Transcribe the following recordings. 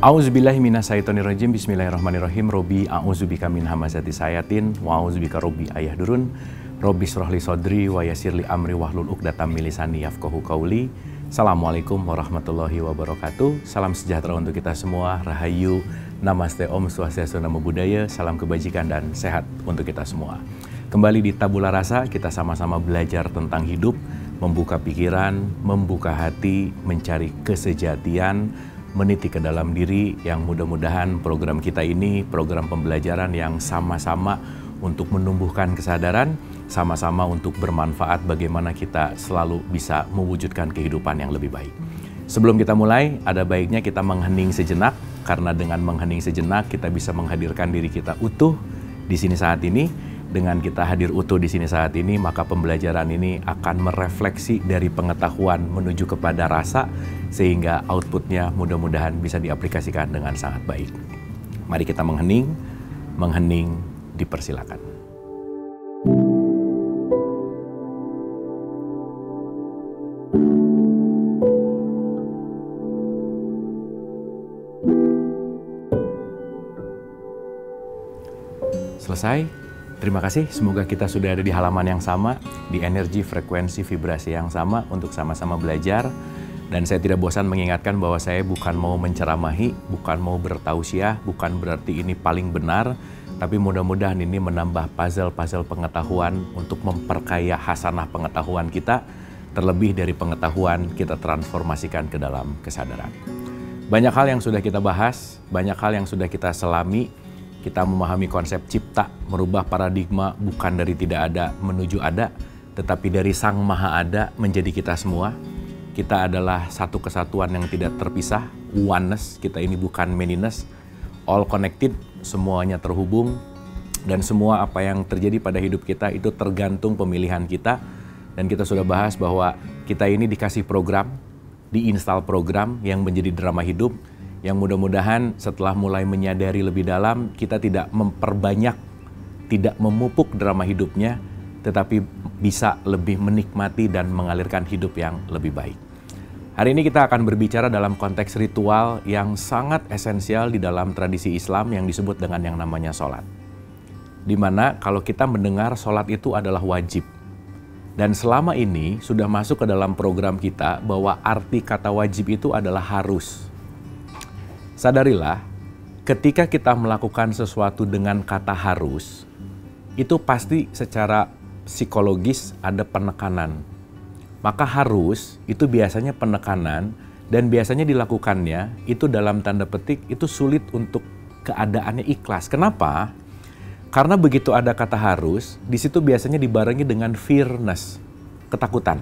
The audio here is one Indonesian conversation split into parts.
A'udzubillahi minasyaitonirrajim. Bismillahirrahmanirrahim. Robbi a'udzubika min hamazati sayatin wa a'udzubika robbi ayahdurun. Robbi shrahli sodri wa yassirli amri wahlul 'uqdatam min lisani yafqahu qauli. Assalamualaikum warahmatullahi wabarakatuh. Salam sejahtera untuk kita semua. Rahayu, namaste, om swastiastu, namo buddhaya. Salam kebajikan dan sehat untuk kita semua. Kembali di Tabula Rasa, kita sama-sama belajar tentang hidup, membuka pikiran, membuka hati, mencari kesejatian, meniti ke dalam diri, yang mudah-mudahan program kita ini program pembelajaran yang sama-sama untuk menumbuhkan kesadaran, sama-sama untuk bermanfaat bagaimana kita selalu bisa mewujudkan kehidupan yang lebih baik. Sebelum kita mulai, ada baiknya kita menghening sejenak, karena dengan menghening sejenak kita bisa menghadirkan diri kita utuh di sini saat ini. Dengan kita hadir utuh di sini saat ini, maka pembelajaran ini akan merefleksi dari pengetahuan menuju kepada rasa, sehingga outputnya mudah-mudahan bisa diaplikasikan dengan sangat baik. Mari kita menghening dipersilakan. Selesai? Terima kasih, semoga kita sudah ada di halaman yang sama, di energi, frekuensi, vibrasi yang sama untuk sama-sama belajar. Dan saya tidak bosan mengingatkan bahwa saya bukan mau menceramahi, bukan mau bertausiah, bukan berarti ini paling benar, tapi mudah-mudahan ini menambah puzzle-puzzle pengetahuan untuk memperkaya hasanah pengetahuan kita, terlebih dari pengetahuan kita transformasikan ke dalam kesadaran. Banyak hal yang sudah kita bahas, banyak hal yang sudah kita selami. Kita memahami konsep cipta, merubah paradigma bukan dari tidak ada menuju ada, tetapi dari Sang Maha Ada menjadi kita semua. Kita adalah satu kesatuan yang tidak terpisah, oneness, kita ini bukan manyness, all connected, semuanya terhubung, dan semua apa yang terjadi pada hidup kita itu tergantung pemilihan kita. Dan kita sudah bahas bahwa kita ini dikasih program, diinstal program yang menjadi drama hidup, yang mudah-mudahan setelah mulai menyadari lebih dalam, kita tidak memperbanyak, tidak memupuk drama hidupnya, tetapi bisa lebih menikmati dan mengalirkan hidup yang lebih baik. Hari ini kita akan berbicara dalam konteks ritual yang sangat esensial di dalam tradisi Islam yang disebut dengan yang namanya sholat. Dimana kalau kita mendengar sholat itu adalah wajib. Dan selama ini sudah masuk ke dalam program kita bahwa arti kata wajib itu adalah harus. Sadarilah, ketika kita melakukan sesuatu dengan kata harus, itu pasti secara psikologis ada penekanan. Maka harus itu biasanya penekanan, dan biasanya dilakukannya itu dalam tanda petik itu sulit untuk keadaannya ikhlas. Kenapa? Karena begitu ada kata harus, di situ biasanya dibarengi dengan fearness, ketakutan.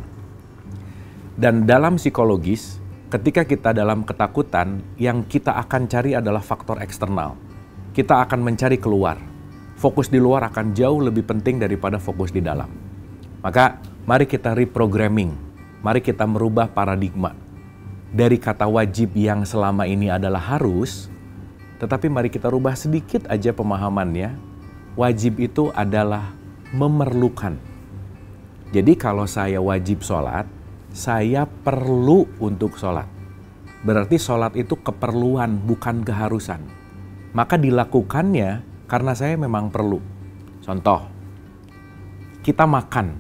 Dan dalam psikologis, ketika kita dalam ketakutan, yang kita akan cari adalah faktor eksternal. Kita akan mencari keluar. Fokus di luar akan jauh lebih penting daripada fokus di dalam. Maka mari kita reprogramming. Mari kita merubah paradigma. Dari kata wajib yang selama ini adalah harus, tetapi mari kita rubah sedikit aja pemahamannya. Wajib itu adalah memerlukan. Jadi kalau saya wajib sholat, saya perlu untuk sholat. Berarti sholat itu keperluan, bukan keharusan. Maka dilakukannya karena saya memang perlu. Contoh, kita makan.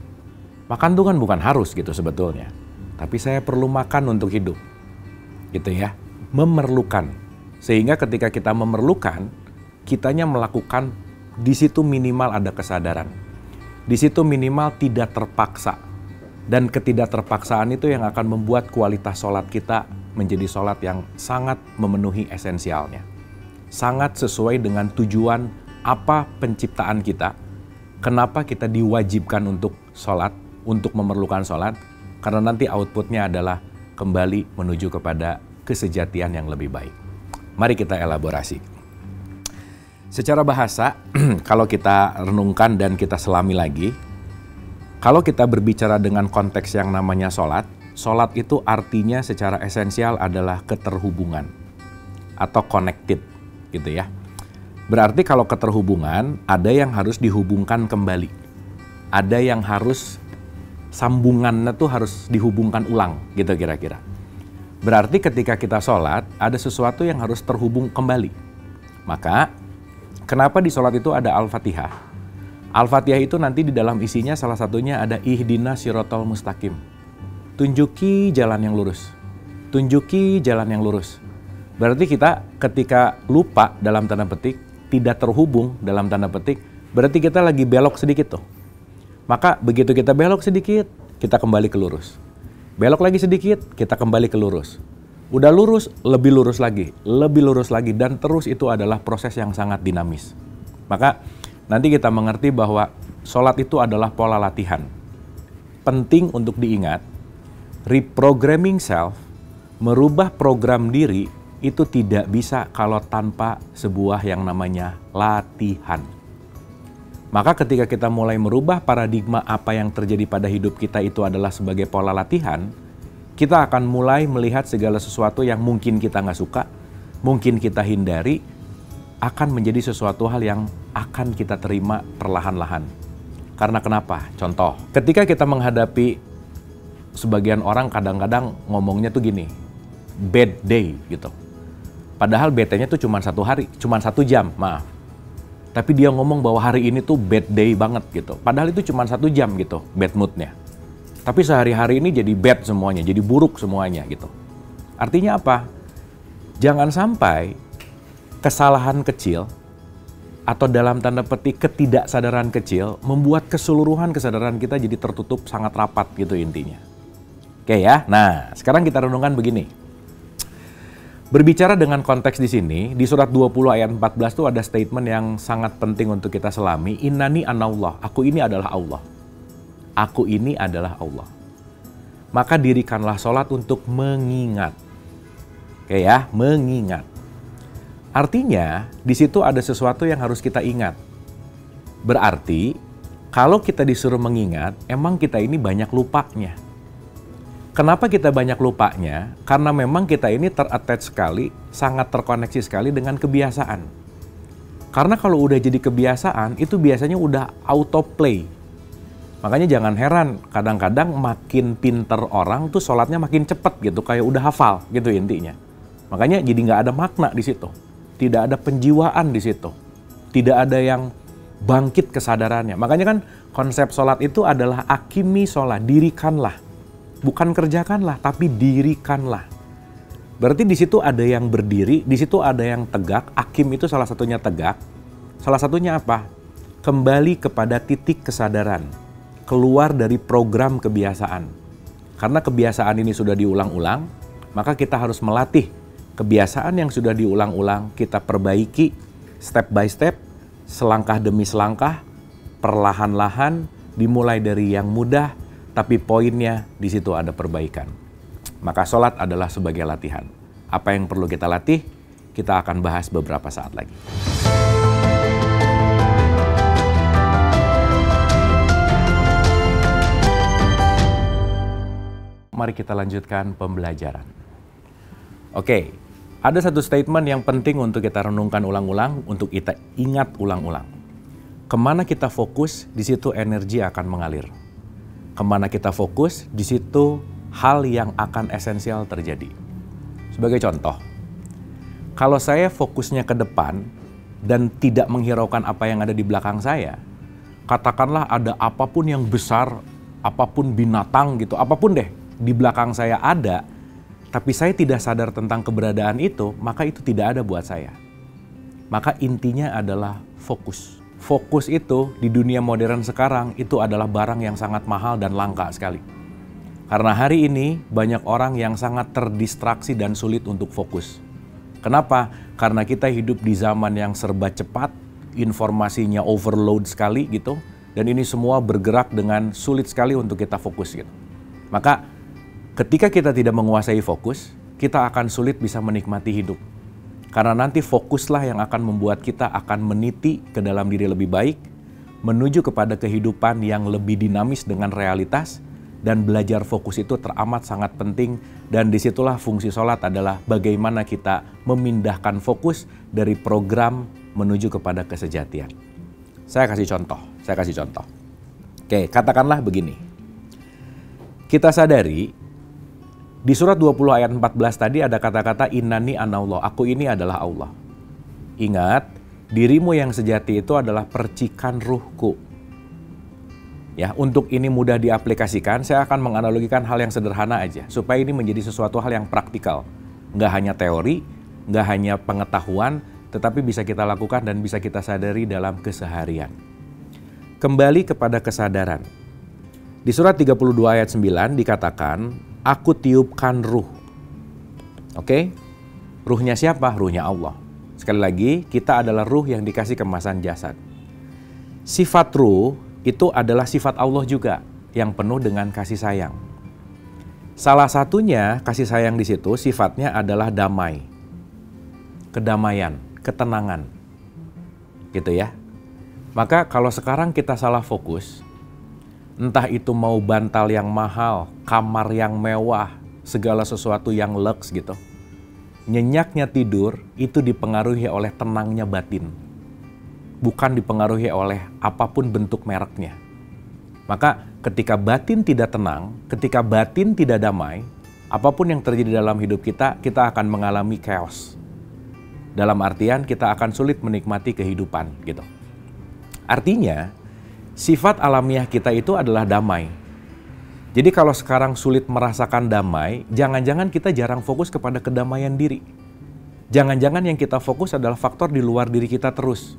Makan itu kan bukan harus gitu sebetulnya. Tapi saya perlu makan untuk hidup. Gitu ya, memerlukan. Sehingga ketika kita memerlukan, kitanya melakukan, di situ minimal ada kesadaran. Di situ minimal tidak terpaksa. Dan ketidakterpaksaan itu yang akan membuat kualitas sholat kita menjadi sholat yang sangat memenuhi esensialnya. Sangat sesuai dengan tujuan apa penciptaan kita. Kenapa kita diwajibkan untuk sholat, untuk memerlukan sholat. Karena nanti outputnya adalah kembali menuju kepada kesejatian yang lebih baik. Mari kita elaborasi. Secara bahasa, kalau kita renungkan dan kita selami lagi, kalau kita berbicara dengan konteks yang namanya sholat, sholat itu artinya secara esensial adalah keterhubungan atau connected, gitu ya. Berarti kalau keterhubungan, ada yang harus dihubungkan kembali. Ada yang harus sambungannya tuh harus dihubungkan ulang, gitu kira-kira. Berarti ketika kita sholat, ada sesuatu yang harus terhubung kembali. Maka, kenapa di sholat itu ada Al-Fatihah? Al-Fatihah itu nanti di dalam isinya salah satunya ada ihdinas sirotol mustaqim. Tunjuki jalan yang lurus. Tunjuki jalan yang lurus. Berarti kita ketika lupa dalam tanda petik, tidak terhubung dalam tanda petik, berarti kita lagi belok sedikit tuh. Maka begitu kita belok sedikit, kita kembali ke lurus. Belok lagi sedikit, kita kembali ke lurus. Udah lurus, lebih lurus lagi, dan terus itu adalah proses yang sangat dinamis. Maka nanti kita mengerti bahwa sholat itu adalah pola latihan. Penting untuk diingat, reprogramming self, merubah program diri, itu tidak bisa kalau tanpa sebuah yang namanya latihan. Maka ketika kita mulai merubah paradigma apa yang terjadi pada hidup kita itu adalah sebagai pola latihan, kita akan mulai melihat segala sesuatu yang mungkin kita nggak suka, mungkin kita hindari, akan menjadi sesuatu hal yang akan kita terima perlahan-lahan. Karena kenapa? Contoh, ketika kita menghadapi, sebagian orang kadang-kadang ngomongnya tuh gini, bad day gitu. Padahal bad-nya tuh cuma 1 hari, cuma 1 jam, maaf. Tapi dia ngomong bahwa hari ini tuh bad day banget gitu. Padahal itu cuma 1 jam gitu, bad mood-nya. Tapi sehari-hari ini jadi bad semuanya, jadi buruk semuanya gitu. Artinya apa? Jangan sampai kesalahan kecil atau dalam tanda petik ketidaksadaran kecil membuat keseluruhan kesadaran kita jadi tertutup sangat rapat gitu intinya. Oke ya, nah sekarang kita renungkan begini. Berbicara dengan konteks di sini, di surat 20 ayat 14 itu ada statement yang sangat penting untuk kita selami. Innani anallah, aku ini adalah Allah. Aku ini adalah Allah. Maka dirikanlah sholat untuk mengingat. Oke ya, mengingat. Artinya, di situ ada sesuatu yang harus kita ingat. Berarti, kalau kita disuruh mengingat, emang kita ini banyak lupanya. Kenapa kita banyak lupanya? Karena memang kita ini ter-attach sekali, sangat terkoneksi sekali dengan kebiasaan. Karena kalau udah jadi kebiasaan, itu biasanya udah autoplay. Makanya jangan heran, kadang-kadang makin pinter orang tuh sholatnya makin cepet gitu, kayak udah hafal gitu intinya. Makanya jadi nggak ada makna di situ. Tidak ada penjiwaan di situ. Tidak ada yang bangkit kesadarannya. Makanya kan konsep sholat itu adalah akimi sholat, dirikanlah. Bukan kerjakanlah, tapi dirikanlah. Berarti di situ ada yang berdiri, di situ ada yang tegak. Akim itu salah satunya tegak. Salah satunya apa? Kembali kepada titik kesadaran. Keluar dari program kebiasaan. Karena kebiasaan ini sudah diulang-ulang, maka kita harus melatih kebiasaan yang sudah diulang-ulang, kita perbaiki step by step, selangkah demi selangkah, perlahan-lahan, dimulai dari yang mudah, tapi poinnya di situ ada perbaikan. Maka sholat adalah sebagai latihan. Apa yang perlu kita latih, kita akan bahas beberapa saat lagi. Mari kita lanjutkan pembelajaran. Oke, ada satu statement yang penting untuk kita renungkan ulang-ulang, untuk kita ingat ulang-ulang. Kemana kita fokus, di situ energi akan mengalir. Kemana kita fokus, di situ hal yang akan esensial terjadi. Sebagai contoh, kalau saya fokusnya ke depan dan tidak menghiraukan apa yang ada di belakang saya, katakanlah ada apapun yang besar, apapun binatang gitu, apapun deh di belakang saya ada, tapi saya tidak sadar tentang keberadaan itu, maka itu tidak ada buat saya. Maka intinya adalah fokus. Fokus itu di dunia modern sekarang itu adalah barang yang sangat mahal dan langka sekali. Karena hari ini banyak orang yang sangat terdistraksi dan sulit untuk fokus. Kenapa? Karena kita hidup di zaman yang serba cepat, informasinya overload sekali gitu, dan ini semua bergerak dengan sulit sekali untuk kita fokus gitu. Maka ketika kita tidak menguasai fokus, kita akan sulit bisa menikmati hidup. Karena nanti fokuslah yang akan membuat kita akan meniti ke dalam diri lebih baik, menuju kepada kehidupan yang lebih dinamis dengan realitas, dan belajar fokus itu teramat sangat penting, dan disitulah fungsi sholat adalah bagaimana kita memindahkan fokus dari program menuju kepada kesejatian. Saya kasih contoh. Oke, katakanlah begini. Kita sadari Di surat 20 ayat 14 tadi ada kata-kata innani anallah, aku ini adalah Allah. Ingat, dirimu yang sejati itu adalah percikan ruhku. Ya, untuk ini mudah diaplikasikan, saya akan menganalogikan hal yang sederhana aja, supaya ini menjadi sesuatu hal yang praktikal. Nggak hanya teori, nggak hanya pengetahuan, tetapi bisa kita lakukan dan bisa kita sadari dalam keseharian. Kembali kepada kesadaran. Di surat 32 ayat 9 dikatakan, aku tiupkan ruh. Oke? Ruhnya siapa? Ruhnya Allah. Sekali lagi, kita adalah ruh yang dikasih kemasan jasad. Sifat ruh itu adalah sifat Allah juga, yang penuh dengan kasih sayang. Salah satunya kasih sayang di situ sifatnya adalah damai. Kedamaian, ketenangan. Gitu ya. Maka kalau sekarang kita salah fokus, entah itu mau bantal yang mahal, kamar yang mewah, segala sesuatu yang lux gitu. Nyenyaknya tidur itu dipengaruhi oleh tenangnya batin. Bukan dipengaruhi oleh apapun bentuk mereknya. Maka ketika batin tidak tenang, ketika batin tidak damai, apapun yang terjadi dalam hidup kita, kita akan mengalami chaos. Dalam artian kita akan sulit menikmati kehidupan gitu. Artinya, sifat alamiah kita itu adalah damai. Jadi kalau sekarang sulit merasakan damai, jangan-jangan kita jarang fokus kepada kedamaian diri. Jangan-jangan yang kita fokus adalah faktor di luar diri kita terus.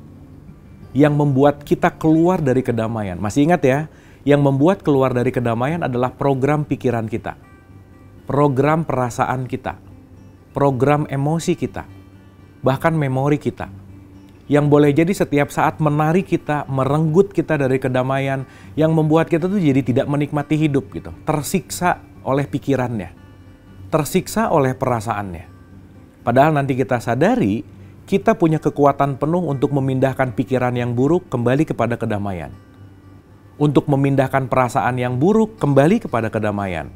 Yang membuat kita keluar dari kedamaian. Masih ingat ya, yang membuat keluar dari kedamaian adalah program pikiran kita. Program perasaan kita. Program emosi kita. Bahkan memori kita. Yang boleh jadi setiap saat menarik kita, merenggut kita dari kedamaian, yang membuat kita tuh jadi tidak menikmati hidup gitu. Tersiksa oleh pikirannya, tersiksa oleh perasaannya. Padahal nanti kita sadari, kita punya kekuatan penuh untuk memindahkan pikiran yang buruk kembali kepada kedamaian. Untuk memindahkan perasaan yang buruk kembali kepada kedamaian.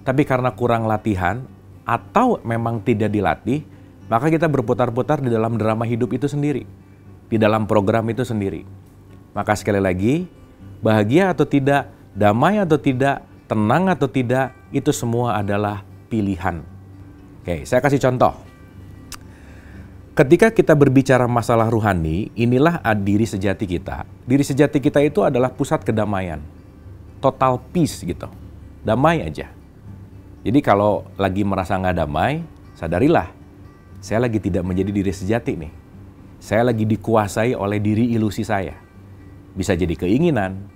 Tapi karena kurang latihan, atau memang tidak dilatih, maka kita berputar-putar di dalam drama hidup itu sendiri. Di dalam program itu sendiri. Maka sekali lagi, bahagia atau tidak, damai atau tidak, tenang atau tidak, itu semua adalah pilihan. Oke, saya kasih contoh. Ketika kita berbicara masalah rohani, inilah diri sejati kita. Diri sejati kita itu adalah pusat kedamaian. Total peace gitu. Damai aja. Jadi kalau lagi merasa nggak damai, sadarilah, saya lagi tidak menjadi diri sejati nih. Saya lagi dikuasai oleh diri ilusi saya. Bisa jadi keinginan,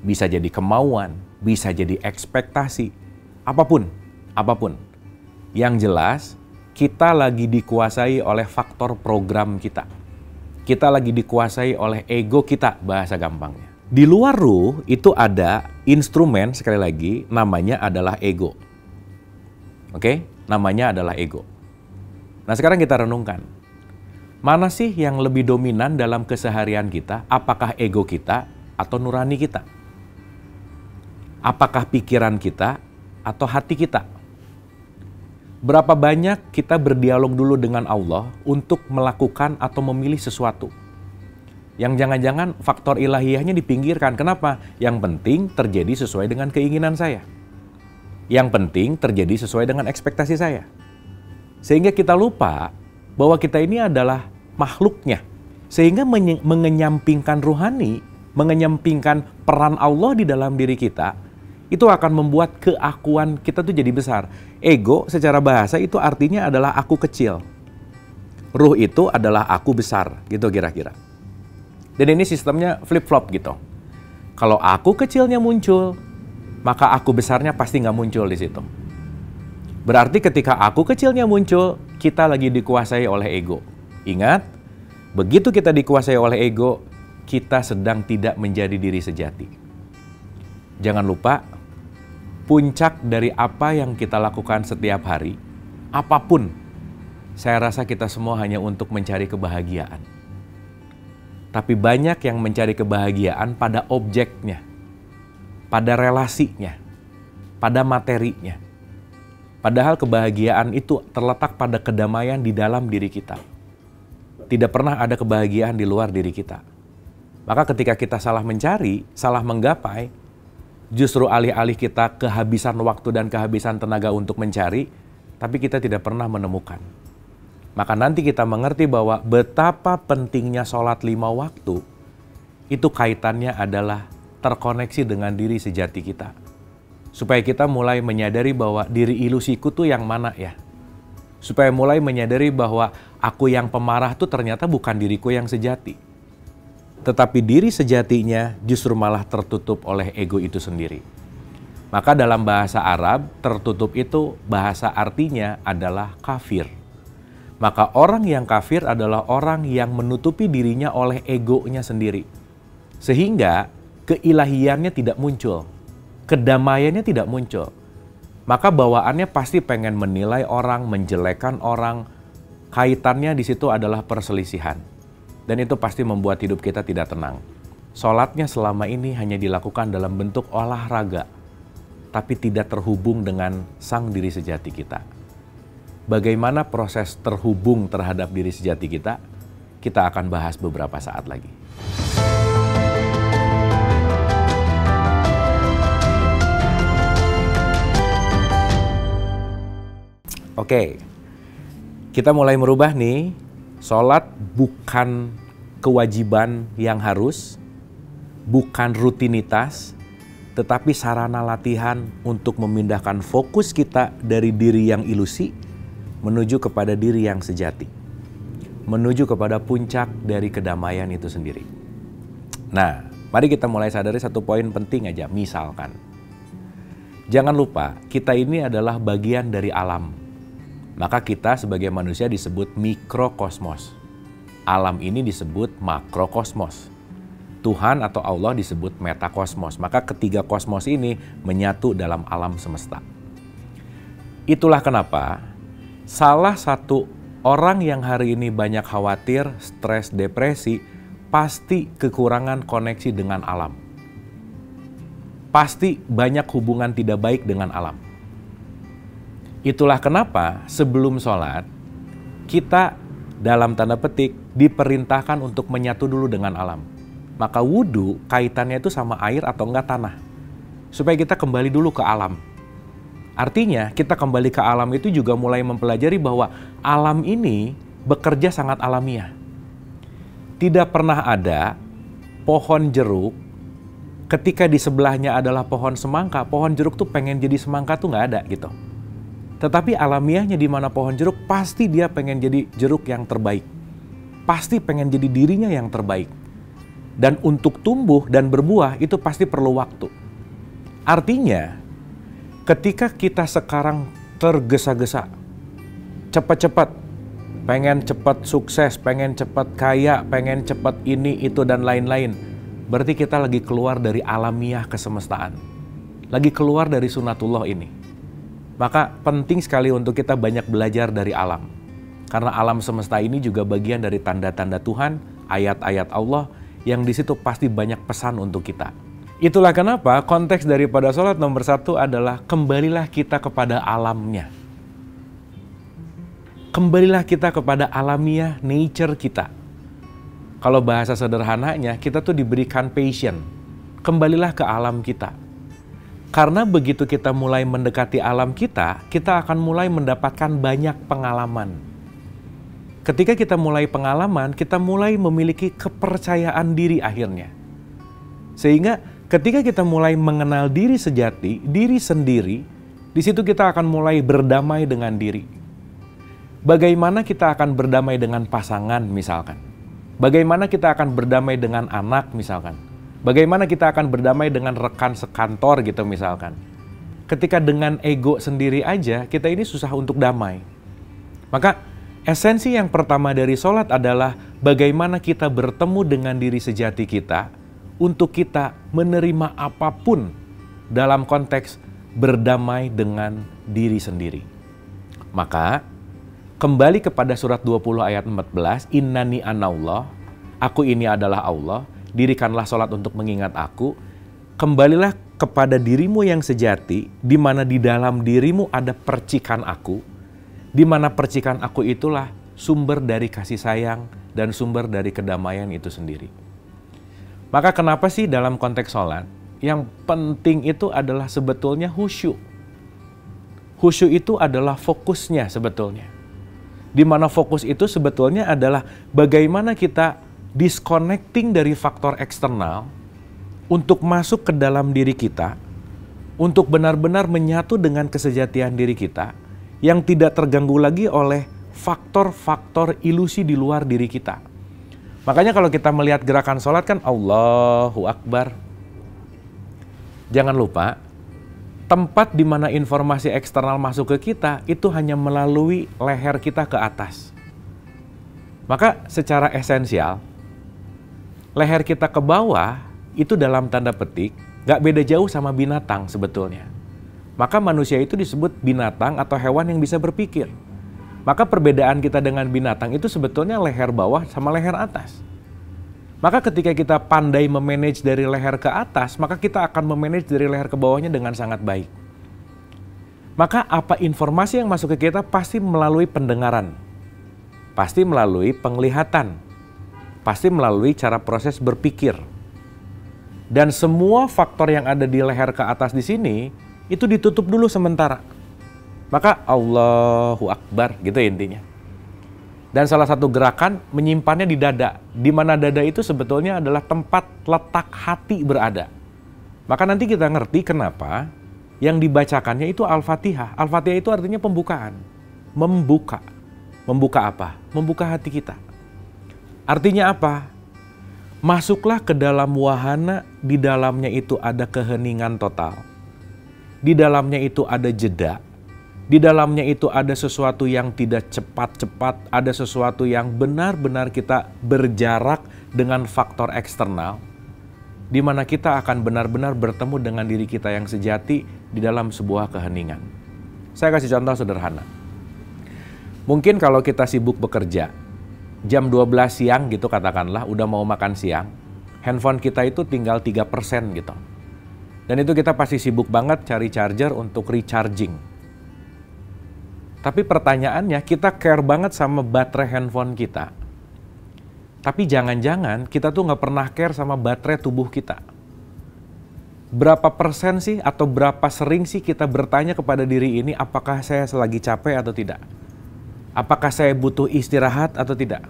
bisa jadi kemauan, bisa jadi ekspektasi. Apapun. Yang jelas, kita lagi dikuasai oleh faktor program kita. Kita lagi dikuasai oleh ego kita, bahasa gampangnya. Di luar ruh itu ada instrumen, sekali lagi, namanya adalah ego. Oke? Namanya adalah ego. Nah sekarang kita renungkan. Mana sih yang lebih dominan dalam keseharian kita? Apakah ego kita atau nurani kita? Apakah pikiran kita atau hati kita? Berapa banyak kita berdialog dulu dengan Allah untuk melakukan atau memilih sesuatu? Yang jangan-jangan faktor ilahiyahnya dipinggirkan. Kenapa? Yang penting terjadi sesuai dengan keinginan saya. Yang penting terjadi sesuai dengan ekspektasi saya. Sehingga kita lupa bahwa kita ini adalah makhluknya. Sehingga mengenyampingkan rohani, mengenyampingkan peran Allah di dalam diri kita, itu akan membuat keakuan kita tuh jadi besar. Ego secara bahasa itu artinya adalah aku kecil. Ruh itu adalah aku besar, gitu kira-kira. Dan ini sistemnya flip-flop gitu. Kalau aku kecilnya muncul, maka aku besarnya pasti nggak muncul di situ. Berarti ketika aku kecilnya muncul, kita lagi dikuasai oleh ego. Ingat, begitu kita dikuasai oleh ego, kita sedang tidak menjadi diri sejati. Jangan lupa, puncak dari apa yang kita lakukan setiap hari, apapun, saya rasa kita semua hanya untuk mencari kebahagiaan. Tapi banyak yang mencari kebahagiaan pada objeknya, pada relasinya, pada materinya. Padahal kebahagiaan itu terletak pada kedamaian di dalam diri kita. Tidak pernah ada kebahagiaan di luar diri kita. Maka ketika kita salah mencari, salah menggapai, Justru alih-alih kita kehabisan waktu dan kehabisan tenaga untuk mencari, tapi kita tidak pernah menemukan. Maka nanti kita mengerti bahwa betapa pentingnya sholat 5 waktu, itu kaitannya adalah terkoneksi dengan diri sejati kita. Supaya kita mulai menyadari bahwa diri ilusiku tuh yang mana ya. Supaya mulai menyadari bahwa aku yang pemarah tuh ternyata bukan diriku yang sejati. Tetapi diri sejatinya justru malah tertutup oleh ego itu sendiri. Maka dalam bahasa Arab, tertutup itu bahasa artinya adalah kafir. Maka orang yang kafir adalah orang yang menutupi dirinya oleh egonya sendiri. Sehingga keilahiannya tidak muncul, kedamaiannya tidak muncul. Maka bawaannya pasti pengen menilai orang, menjelekan orang. Kaitannya di situ adalah perselisihan. Dan itu pasti membuat hidup kita tidak tenang. Sholatnya selama ini hanya dilakukan dalam bentuk olahraga, tapi tidak terhubung dengan sang diri sejati kita. Bagaimana proses terhubung terhadap diri sejati kita? Kita akan bahas beberapa saat lagi. Oke, kita mulai merubah nih. Sholat bukan kewajiban yang harus, bukan rutinitas, tetapi sarana latihan untuk memindahkan fokus kita dari diri yang ilusi menuju kepada diri yang sejati. Menuju kepada puncak dari kedamaian itu sendiri. Nah, mari kita mulai sadari satu poin penting aja. Misalkan, jangan lupa kita ini adalah bagian dari alam. Maka kita sebagai manusia disebut mikrokosmos. Alam ini disebut makrokosmos. Tuhan atau Allah disebut metakosmos. Maka ketiga kosmos ini menyatu dalam alam semesta. Itulah kenapa salah satu orang yang hari ini banyak khawatir, stres, depresi, pasti kekurangan koneksi dengan alam. Pasti banyak hubungan tidak baik dengan alam. Itulah kenapa sebelum sholat, kita dalam tanda petik diperintahkan untuk menyatu dulu dengan alam. Maka wudhu kaitannya itu sama air atau enggak tanah. Supaya kita kembali dulu ke alam. Artinya kita kembali ke alam itu juga mulai mempelajari bahwa alam ini bekerja sangat alamiah. Tidak pernah ada pohon jeruk ketika di sebelahnya adalah pohon semangka. Pohon jeruk tuh pengen jadi semangka tuh nggak ada gitu. Tetapi alamiahnya di mana pohon jeruk, pasti dia pengen jadi jeruk yang terbaik. Pasti pengen jadi dirinya yang terbaik. Dan untuk tumbuh dan berbuah itu pasti perlu waktu. Artinya, ketika kita sekarang tergesa-gesa, cepat-cepat, pengen cepat sukses, pengen cepat kaya, pengen cepat ini, itu, dan lain-lain, berarti kita lagi keluar dari alamiah kesemestaan. Lagi keluar dari sunatullah ini. Maka penting sekali untuk kita banyak belajar dari alam. Karena alam semesta ini juga bagian dari tanda-tanda Tuhan, ayat-ayat Allah, yang di situ pasti banyak pesan untuk kita. Itulah kenapa konteks daripada sholat nomor 1 adalah kembalilah kita kepada alamnya. Kembalilah kita kepada alamiah nature kita. Kalau bahasa sederhananya, kita tuh diberikan passion. Kembalilah ke alam kita. Karena begitu kita mulai mendekati alam kita akan mulai mendapatkan banyak pengalaman. Ketika kita mulai pengalaman, kita mulai memiliki kepercayaan diri akhirnya. Sehingga ketika kita mulai mengenal diri sejati, diri sendiri, di situ kita akan mulai berdamai dengan diri. Bagaimana kita akan berdamai dengan pasangan misalkan? Bagaimana kita akan berdamai dengan anak misalkan? Bagaimana kita akan berdamai dengan rekan sekantor gitu misalkan. Ketika dengan ego sendiri aja, kita ini susah untuk damai. Maka esensi yang pertama dari sholat adalah bagaimana kita bertemu dengan diri sejati kita untuk kita menerima apapun dalam konteks berdamai dengan diri sendiri. Maka kembali kepada surat 20 ayat 14, Innani anallah, aku ini adalah Allah. Dirikanlah sholat untuk mengingat aku. Kembalilah kepada dirimu yang sejati, di mana di dalam dirimu ada percikan aku, di mana percikan aku itulah sumber dari kasih sayang dan sumber dari kedamaian itu sendiri. Maka kenapa sih dalam konteks sholat, yang penting itu adalah sebetulnya khusyuk. Khusyuk itu adalah fokusnya sebetulnya. Di mana fokus itu sebetulnya adalah bagaimana kita disconnecting dari faktor eksternal untuk masuk ke dalam diri kita, untuk benar-benar menyatu dengan kesejatian diri kita yang tidak terganggu lagi oleh faktor-faktor ilusi di luar diri kita. Makanya kalau kita melihat gerakan sholat kan Allahu Akbar. Jangan lupa, tempat di mana informasi eksternal masuk ke kita itu hanya melalui leher kita ke atas. Maka secara esensial, leher kita ke bawah itu dalam tanda petik gak beda jauh sama binatang sebetulnya. Maka manusia itu disebut binatang atau hewan yang bisa berpikir. Maka perbedaan kita dengan binatang itu sebetulnya leher bawah sama leher atas. Maka ketika kita pandai memanage dari leher ke atas, maka kita akan memanage dari leher ke bawahnya dengan sangat baik. Maka apa informasi yang masuk ke kita pasti melalui pendengaran, pasti melalui penglihatan, pasti melalui cara proses berpikir. Dan semua faktor yang ada di leher ke atas di sini, itu ditutup dulu sementara. Maka Allahu Akbar gitu intinya. Dan salah satu gerakan menyimpannya di dada, di mana dada itu sebetulnya adalah tempat letak hati berada. Maka nanti kita ngerti kenapa yang dibacakannya itu Al-Fatihah. Al-Fatihah itu artinya pembukaan, membuka. Membuka apa? Membuka hati kita. Artinya apa? Masuklah ke dalam wahana, di dalamnya itu ada keheningan total. Di dalamnya itu ada jeda. Di dalamnya itu ada sesuatu yang tidak cepat-cepat, ada sesuatu yang benar-benar kita berjarak dengan faktor eksternal, di mana kita akan benar-benar bertemu dengan diri kita yang sejati di dalam sebuah keheningan. Saya kasih contoh sederhana. Mungkin kalau kita sibuk bekerja, jam 12 siang gitu katakanlah, udah mau makan siang, handphone kita itu tinggal 3% gitu. Dan itu kita pasti sibuk banget cari charger untuk recharging. Tapi pertanyaannya, kita care banget sama baterai handphone kita. Tapi jangan-jangan kita tuh nggak pernah care sama baterai tubuh kita. Berapa persen sih atau berapa sering sih kita bertanya kepada diri ini, apakah saya lagi capek atau tidak? Apakah saya butuh istirahat atau tidak?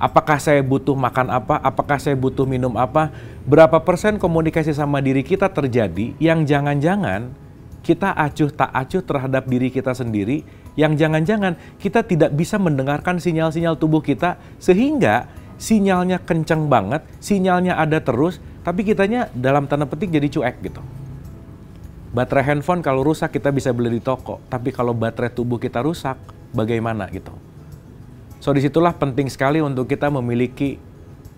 Apakah saya butuh makan apa? Apakah saya butuh minum apa? Berapa persen komunikasi sama diri kita terjadi yang jangan-jangan kita acuh tak acuh terhadap diri kita sendiri, yang jangan-jangan kita tidak bisa mendengarkan sinyal-sinyal tubuh kita, sehingga sinyalnya kenceng banget, sinyalnya ada terus, tapi kitanya dalam tanda petik jadi cuek gitu. Baterai handphone kalau rusak kita bisa beli di toko, tapi kalau baterai tubuh kita rusak, bagaimana gitu. So disitulah penting sekali untuk kita memiliki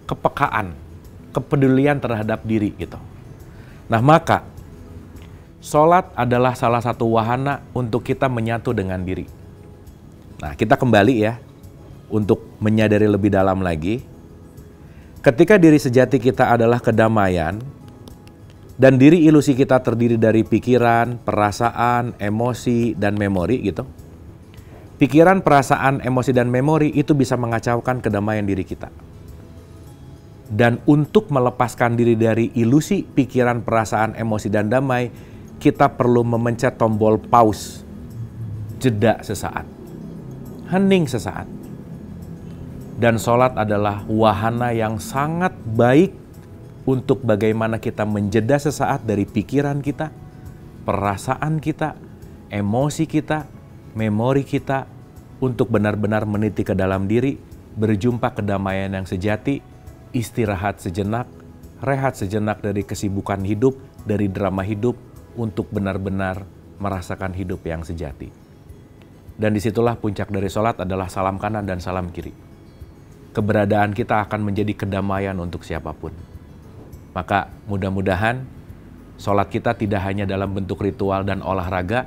kepekaan, kepedulian terhadap diri gitu. Nah maka, sholat adalah salah satu wahana untuk kita menyatu dengan diri. Nah, kita kembali ya, untuk menyadari lebih dalam lagi. Ketika diri sejati kita adalah kedamaian, dan diri ilusi kita terdiri dari pikiran, perasaan, emosi, dan memori gitu. Pikiran, perasaan, emosi, dan memori itu bisa mengacaukan kedamaian diri kita. Dan untuk melepaskan diri dari ilusi, pikiran, perasaan, emosi, dan damai, kita perlu memencet tombol pause, jeda sesaat, hening sesaat. Dan sholat adalah wahana yang sangat baik untuk bagaimana kita menjeda sesaat dari pikiran kita, perasaan kita, emosi kita, memori kita, untuk benar-benar meniti ke dalam diri, berjumpa kedamaian yang sejati, istirahat sejenak, rehat sejenak dari kesibukan hidup, dari drama hidup, untuk benar-benar merasakan hidup yang sejati. Dan disitulah puncak dari sholat adalah salam kanan dan salam kiri. Keberadaan kita akan menjadi kedamaian untuk siapapun. Maka mudah-mudahan sholat kita tidak hanya dalam bentuk ritual dan olahraga,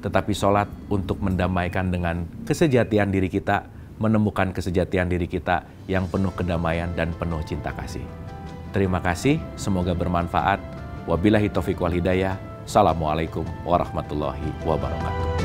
tetapi sholat untuk mendamaikan dengan kesejatian diri kita, menemukan kesejatian diri kita yang penuh kedamaian dan penuh cinta kasih. Terima kasih, semoga bermanfaat. Wabillahi taufiq wal hidayah. Assalamualaikum warahmatullahi wabarakatuh.